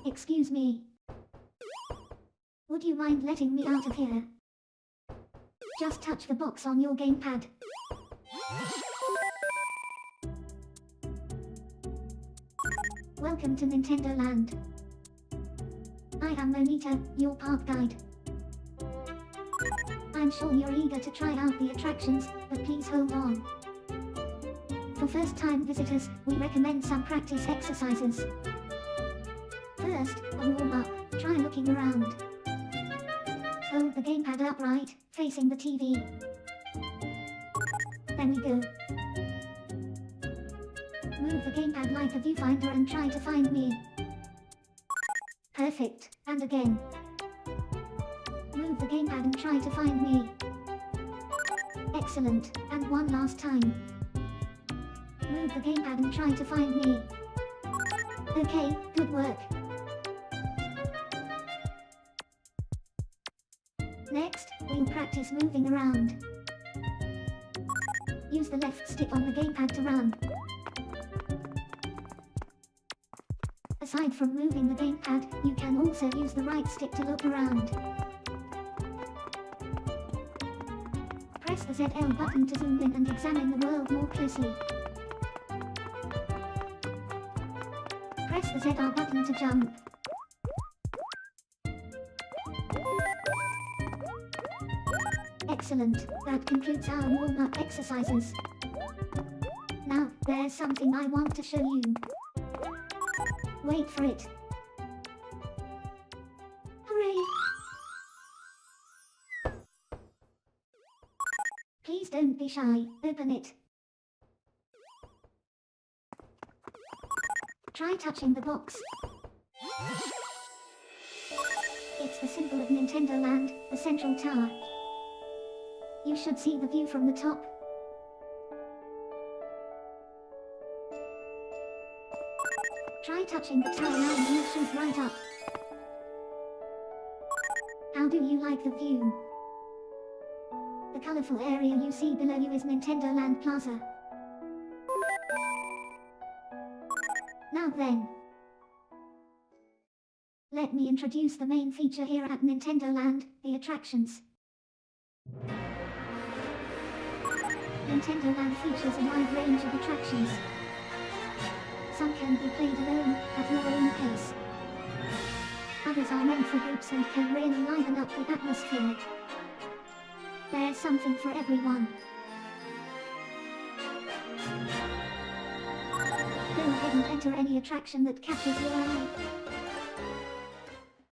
Excuse me. Would you mind letting me out of here? Just touch the box on your gamepad. Welcome to Nintendo Land. I am Monita, your park guide. I'm sure you're eager to try out the attractions, but please hold on. For first-time visitors, we recommend some practice exercises. First, a warm-up. Try looking around. Hold the gamepad upright, facing the TV. There we go. Move the gamepad like a viewfinder and try to find me. Perfect, and again. Move the gamepad and try to find me. Excellent, and one last time. Move the gamepad and try to find me. Okay, good work. Next, we'll practice moving around. Use the left stick on the gamepad to run. Aside from moving the gamepad, you can also use the right stick to look around. Press the ZL button to zoom in and examine the world more closely. Press the ZR button to jump. Excellent, that concludes our warm-up exercises. Now, there's something I want to show you. Wait for it. Hooray! Please don't be shy, open it. Try touching the box. It's the symbol of Nintendo Land, the central tower. You should see the view from the top. Try touching the tower now and you'll shoot right up. How do you like the view? The colorful area you see below you is Nintendo Land Plaza. Now then, let me introduce the main feature here at Nintendo Land, the attractions. Nintendo Land features a wide range of attractions. Some can be played alone, at your own pace. Others are meant for groups and can really liven up the atmosphere. There's something for everyone. Go ahead and enter any attraction that catches your eye.